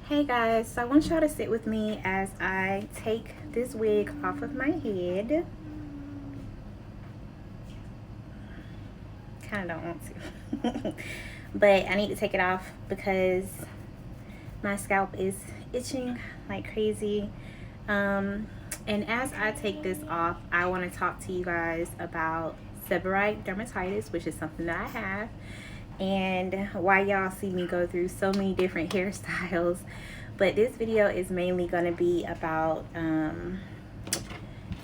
Hey guys, so I want y'all to sit with me as I take this wig off of my head. Kind of don't want to, but I need to take it off because my scalp is itching like crazy. And as I take this off, I want to talk to you guys about seborrheic dermatitis, which is something that I have, and why y'all see me go through so many different hairstyles. But this video is mainly going to be about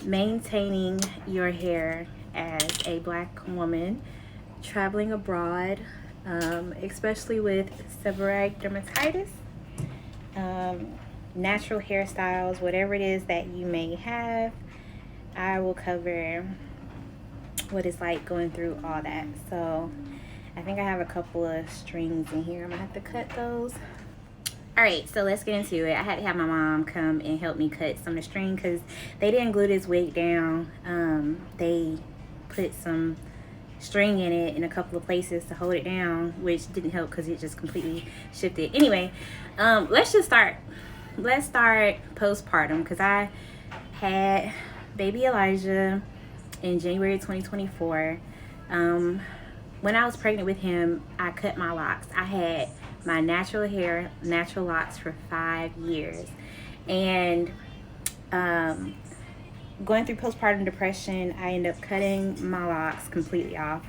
maintaining your hair as a black woman traveling abroad, especially with seborrheic dermatitis, natural hairstyles, whatever it is that you may have. I will cover what it's like going through all that. So I think I have a couple of strings in here. I'm gonna have to cut those. All right, so let's get into it. I had to have my mom come and help me cut some of the string because they didn't glue this wig down. They put some string in it in a couple of places to hold it down, which didn't help because it just completely shifted. Anyway, let's start postpartum, because I had baby Elijah in January 2024. When I was pregnant with him, I cut my locks. I had my natural hair, natural locks for 5 years. And going through postpartum depression, I ended up cutting my locks completely off.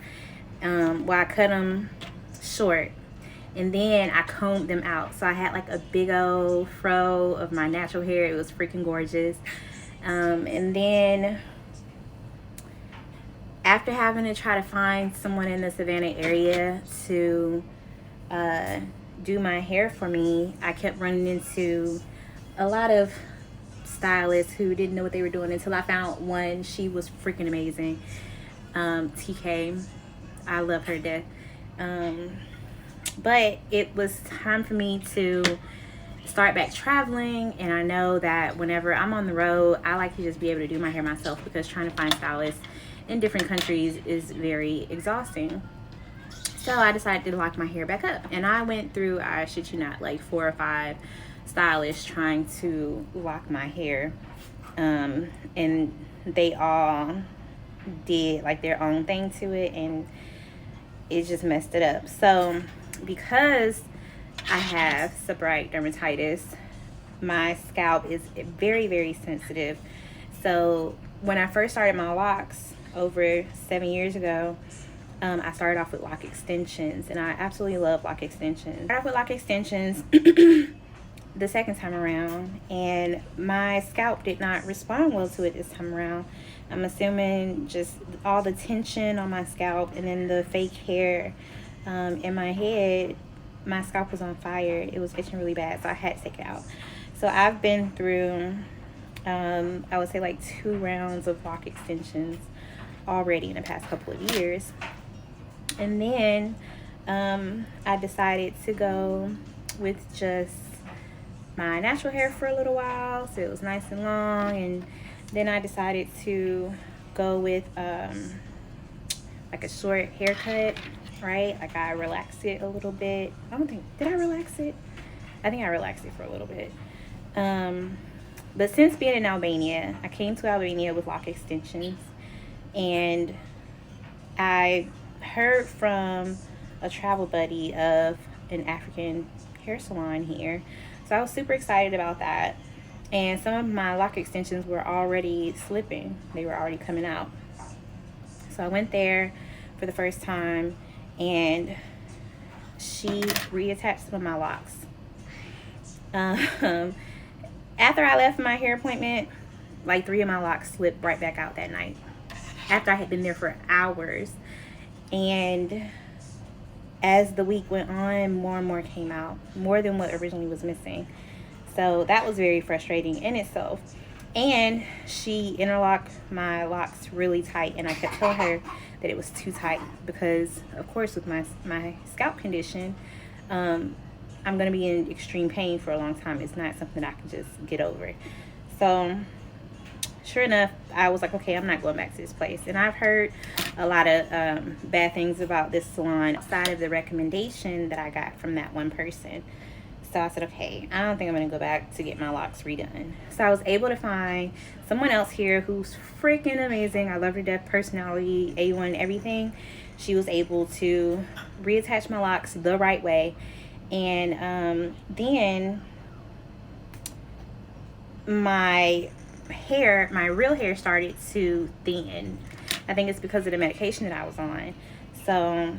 Well, I cut them short, and then I combed them out. So I had like a big old fro of my natural hair. It was freaking gorgeous. And then after having to try to find someone in the Savannah area to do my hair for me, I kept running into a lot of stylists who didn't know what they were doing until I found one. She was freaking amazing. TK, I love her to death. But it was time for me to start back traveling, and I know that whenever I'm on the road, I like to just be able to do my hair myself, because trying to find stylists in different countries is very exhausting. So I decided to lock my hair back up, and I went through, I shit you not, like 4 or 5 stylists trying to lock my hair, and they all did like their own thing to it, and it just messed it up. So because I have seborrheic dermatitis, my scalp is very, very sensitive. So when I first started my locks over 7 years ago, I started off with lock extensions, and I absolutely love lock extensions. I started off with lock extensions the second time around, and my scalp did not respond well to it this time around. I'm assuming just all the tension on my scalp and then the fake hair in my head, my scalp was on fire. It was itching really bad, so I had to take it out. So I've been through, I would say like 2 rounds of lock extensions already in the past couple of years. And then I decided to go with just my natural hair for a little while, so it was nice and long. And then I decided to go with like a short haircut, right? Like I relaxed it a little bit. Did I relax it? I think I relaxed it for a little bit. But since being in Albania, I came to Albania with lock extensions, and I heard from a travel buddy of an African hair salon here. So I was super excited about that. And some of my lock extensions were already slipping. They were already coming out. So I went there for the first time, and she reattached some of my locks. After I left my hair appointment, like 3 of my locks slipped right back out that night, after I had been there for hours. And as the week went on, more and more came out, more than what originally was missing. So that was very frustrating in itself. And she interlocked my locks really tight, and I kept telling her that it was too tight because, of course, with my scalp condition, I'm going to be in extreme pain for a long time. It's not something that I can just get over. So sure enough, I was like, okay, I'm not going back to this place. And I've heard a lot of bad things about this salon outside of the recommendation that I got from that one person. So I said, okay, I don't think I'm gonna go back to get my locks redone. So I was able to find someone else here who's freaking amazing. I love her death, personality, A1, everything. She was able to reattach my locks the right way. And then my hair, my real hair, started to thin. I think it's because of the medication that I was on. So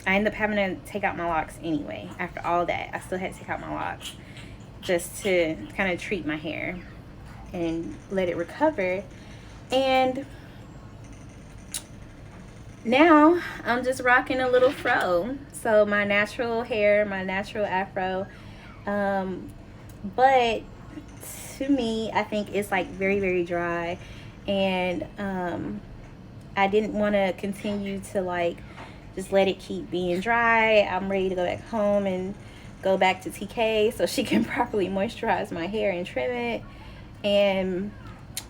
I ended up having to take out my locks anyway. After all that, I still had to take out my locks just to kind of treat my hair and let it recover. And now I'm just rocking a little fro. So my natural hair, my natural afro. But to me, I think it's like very, very dry. And I didn't want to continue to like just let it keep being dry. I'm ready to go back home and go back to TK so she can properly moisturize my hair and trim it. And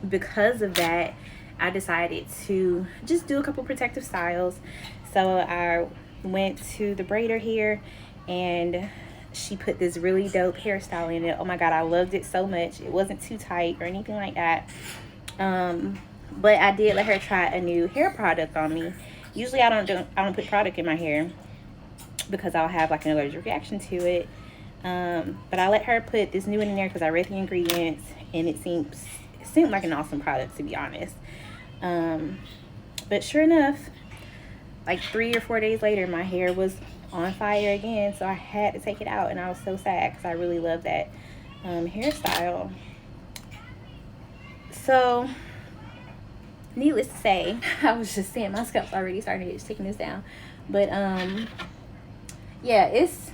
because of that, I decided to just do a couple protective styles. So I went to the braider here, and she put this really dope hairstyle in it. Oh my god, I loved it so much. It wasn't too tight or anything like that. But I did let her try a new hair product on me. Usually I don't put product in my hair because I'll have like an allergic reaction to it. But I let her put this new one in there because I read the ingredients, and it seemed like an awesome product, to be honest. But sure enough, like 3 or 4 days later, my hair was on fire again, so I had to take it out, and I was so sad because I really love that hairstyle. So needless to say, I was just saying my scalp's already starting to get taking this down. But yeah, it's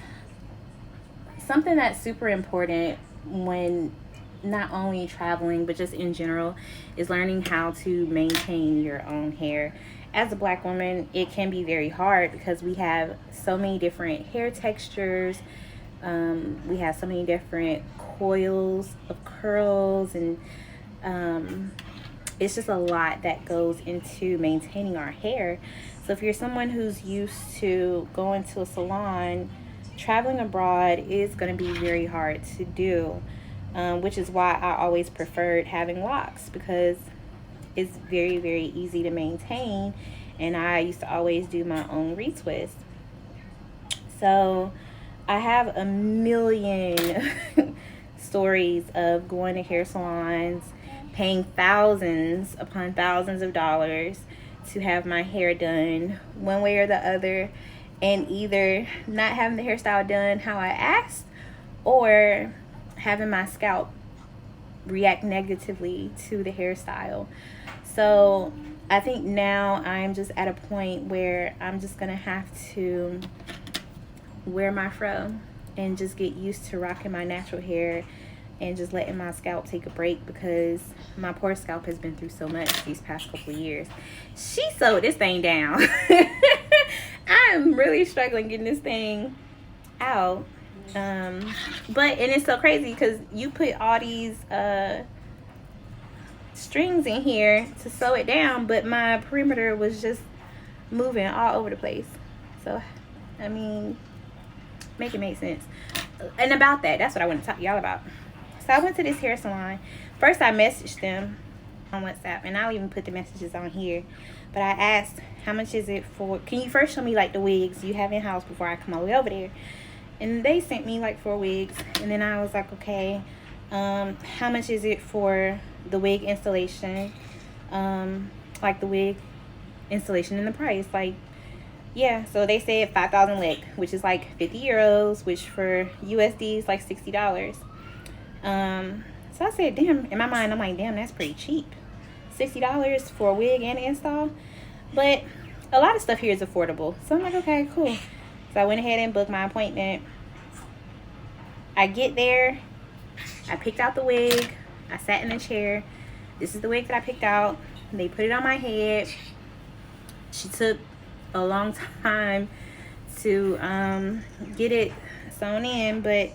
something that's super important when not only traveling but just in general, is learning how to maintain your own hair. As a black woman, it can be very hard because we have so many different hair textures. We have so many different coils of curls, and it's just a lot that goes into maintaining our hair. So if you're someone who's used to going to a salon, traveling abroad is going to be very hard to do, which is why I always preferred having locks, because it's very, very easy to maintain, and I used to always do my own retwist. So I have a million stories of going to hair salons, paying thousands upon thousands of dollars to have my hair done one way or the other, and either not having the hairstyle done how I asked, or having my scalp react negatively to the hairstyle. So I think now I'm just at a point where I'm just gonna have to wear my fro and just get used to rocking my natural hair and just letting my scalp take a break, because my poor scalp has been through so much these past couple of years. She sewed this thing down. I'm really struggling getting this thing out. And it's so crazy because you put all these strings in here to sew it down, but my perimeter was just moving all over the place. So I mean, make it make sense. And about that's what I want to talk to y'all about. So I went to this hair salon. First I messaged them on WhatsApp, and I'll even put the messages on here, but I asked, how much is it for, can you first show me like the wigs you have in house before I come all the way over there? And they sent me like 4 wigs, and then I was like, okay, how much is it for the wig installation? Like the wig installation and the price, like, yeah. So they said 5,000 lick, which is like 50 euros, which for USD is like $60. So I said, damn, in my mind, I'm like, damn, that's pretty cheap. $60 for a wig and install. But a lot of stuff here is affordable. So I'm like, okay, cool. So I went ahead and booked my appointment. I get there. I picked out the wig. I sat in a chair. This is the wig that I picked out. They put it on my head. She took a long time to get it sewn in, but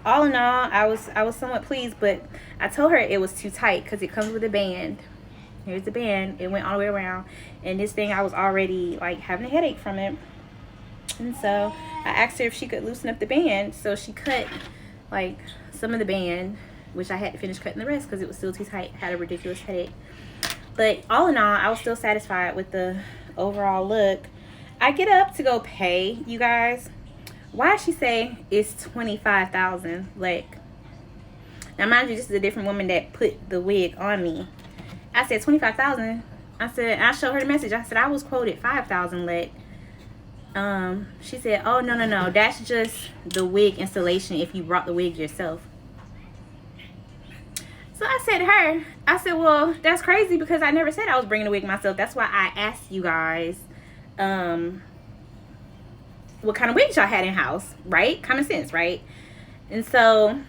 all in all, I was somewhat pleased. But I told her it was too tight because it comes with a band. Here's the band. It went all the way around, and this thing, I was already like having a headache from it. And so I asked her if she could loosen up the band. So she cut like some of the band, which I had to finish cutting the rest because it was still too tight. Had a ridiculous headache. But all in all, I was still satisfied with the overall look. I get up to go pay, you guys. Why she say it's $25,000? Like, now mind you, this is a different woman that put the wig on me. I said $25,000. I showed her the message. I said I was quoted $5,000. Like, she said, oh no, that's just the wig installation if you brought the wig yourself. So I said to her, I said, well, that's crazy because I never said I was bringing the wig myself. That's why I asked you guys what kind of wigs y'all had in house, right? Common sense, right? And so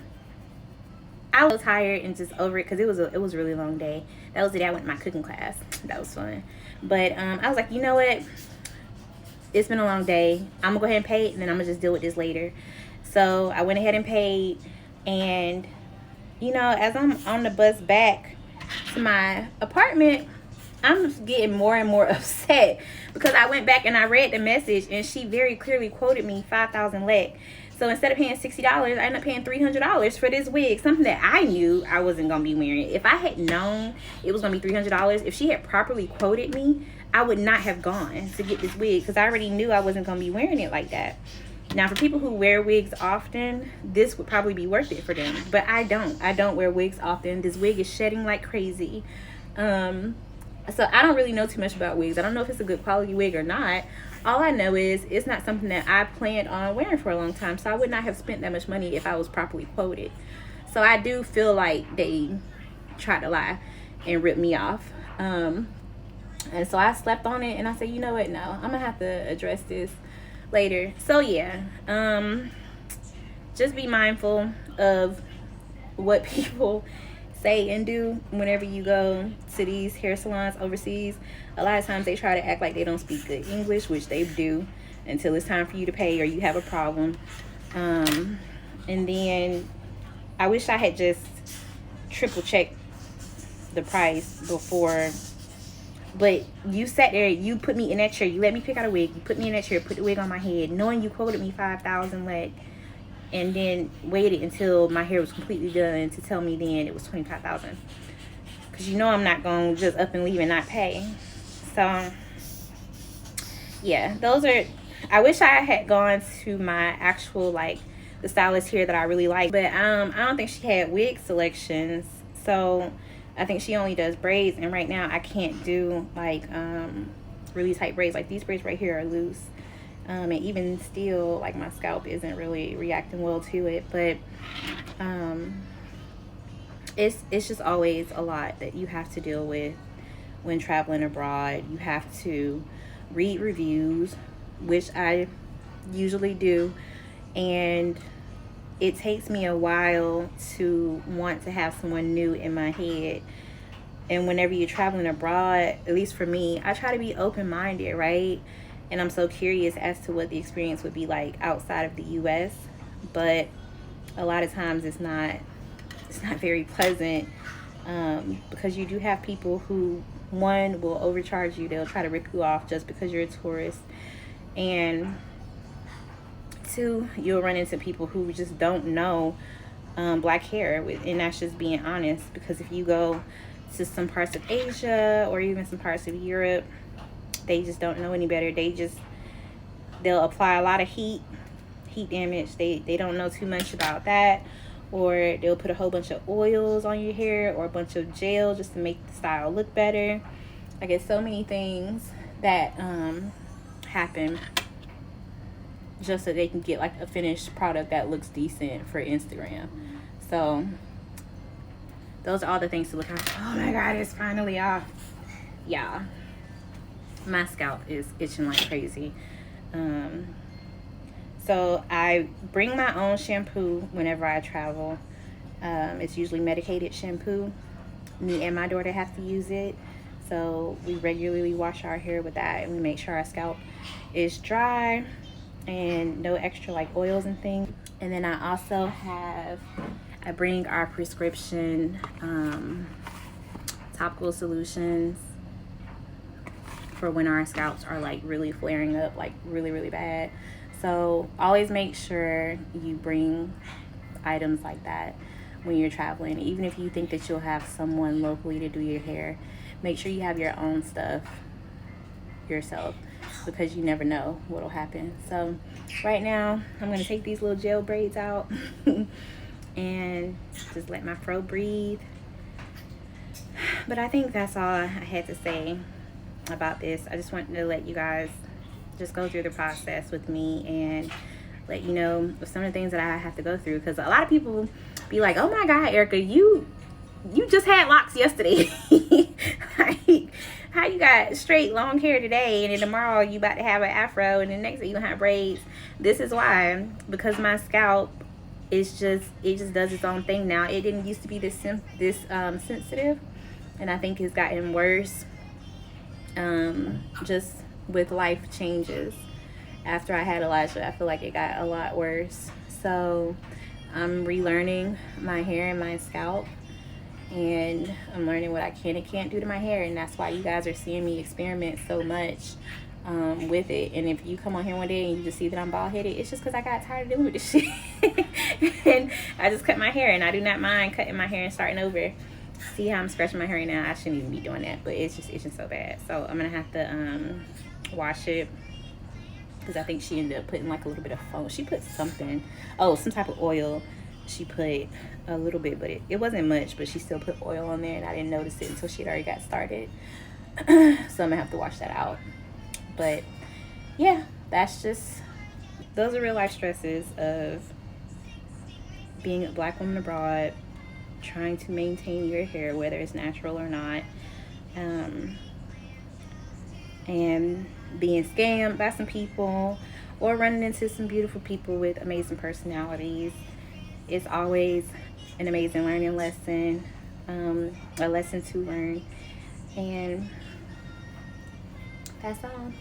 I was tired and just over it because it was a really long day. That was the day I went to my cooking class. That was fun. But I was like, you know what? It's been a long day. I'm gonna go ahead and pay it, and then I'm gonna just deal with this later. So I went ahead and paid, and you know, as I'm on the bus back to my apartment, I'm just getting more and more upset because I went back and I read the message, and she very clearly quoted me 5,000 lek. So instead of paying $60, I ended up paying $300 for this wig, something that I knew I wasn't gonna be wearing. If I had known it was gonna be $300, if she had properly quoted me, I would not have gone to get this wig because I already knew I wasn't gonna be wearing it like that. Now, for people who wear wigs often, this would probably be worth it for them. But I don't wear wigs often. This wig is shedding like crazy. So I don't really know too much about wigs. I don't know if it's a good quality wig or not. All I know is it's not something that I planned on wearing for a long time. So I would not have spent that much money if I was properly quoted. So I do feel like they tried to lie and rip me off. And so I slept on it and I said, you know what? No, I'm going to have to address this later. So yeah, just be mindful of what people say and do whenever you go to these hair salons overseas. A lot of times they try to act like they don't speak good English, which they do, until it's time for you to pay or you have a problem. And then I wish I had just triple checked the price before. But you sat there, you put me in that chair, you let me pick out a wig, you put me in that chair, put the wig on my head, knowing you quoted me 5,000 lek, and then waited until my hair was completely done to tell me then it was 25,000. Because you know I'm not going to just up and leave and not pay. So, yeah, those are, I wish I had gone to my actual, like, the stylist here that I really like. But I don't think she had wig selections. So I think she only does braids, and right now I can't do like really tight braids. Like these braids right here are loose, and even still, like my scalp isn't really reacting well to it. But it's just always a lot that you have to deal with when traveling abroad. You have to read reviews, which I usually do, and it takes me a while to want to have someone new in my head. And whenever you're traveling abroad, at least for me, I try to be open-minded, right? And I'm so curious as to what the experience would be like outside of the US. But a lot of times it's not very pleasant, because you do have people who, one, will overcharge you. They'll try to rip you off just because you're a tourist. And two, you'll run into people who just don't know black hair, and that's just being honest. Because if you go to some parts of Asia or even some parts of Europe, they just don't know any better. They'll apply a lot of heat damage. They don't know too much about that, or they'll put a whole bunch of oils on your hair or a bunch of gel just to make the style look better. I guess so many things that happen just so they can get like a finished product that looks decent for Instagram. So those are all the things to look at. Oh my god, it's finally off. Yeah, my scalp is itching like crazy. So I bring my own shampoo whenever I travel. It's usually medicated shampoo. Me and my daughter have to use it, so we regularly wash our hair with that, and we make sure our scalp is dry and no extra like oils and things. And then I bring our prescription topical solutions for when our scalps are like really flaring up, like really bad. So always make sure you bring items like that when you're traveling. Even if you think that you'll have someone locally to do your hair, make sure you have your own stuff yourself, because you never know what'll happen. So right now I'm going to take these little gel braids out and just let my fro breathe. But I think that's all I had to say about this. I just wanted to let you guys just go through the process with me and let you know some of the things that I have to go through, because a lot of people be like, oh my God, Erica, you just had locks yesterday. Like, how you got straight long hair today and then tomorrow you about to have an afro and then next day you gonna have braids? This is why, because my scalp is just, it just does its own thing now. It didn't used to be this sensitive, and I think it's gotten worse just with life changes. After I had Elijah, I feel like it got a lot worse. So I'm relearning my hair and my scalp, and I'm learning what I can and can't do to my hair, and that's why you guys are seeing me experiment so much with it. And if you come on here one day and you just see that I'm bald-headed, it's just because I got tired of doing this shit. And I just cut my hair, and I do not mind cutting my hair and starting over. See how I'm scratching my hair right now? I shouldn't even be doing that, but it's just itching so bad. So I'm gonna have to wash it, because I think she ended up putting like a little bit of foam. She put something, some type of oil. She put a little bit, but it wasn't much, but she still put oil on there, and I didn't notice it until she had already got started. So I'm gonna have to wash that out. But yeah, those are real life stresses of being a Black woman abroad, trying to maintain your hair, whether it's natural or not, and being scammed by some people or running into some beautiful people with amazing personalities. It's always an amazing learning lesson, a lesson to learn, and that's all.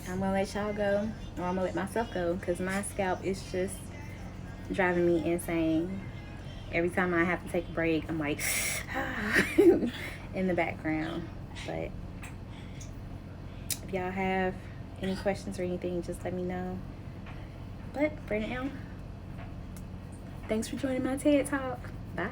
I'm gonna let y'all go, or I'm gonna let myself go, because my scalp is just driving me insane. Every time I have to take a break, I'm like in the background. But if y'all have any questions or anything, just let me know. But for now, thanks for joining my TED Talk. Bye.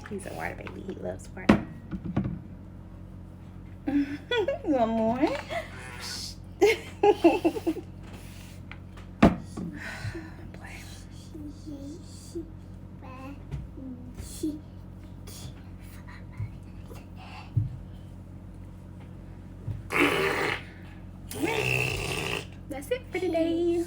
He's a water baby. He loves water. One more. That's it for today.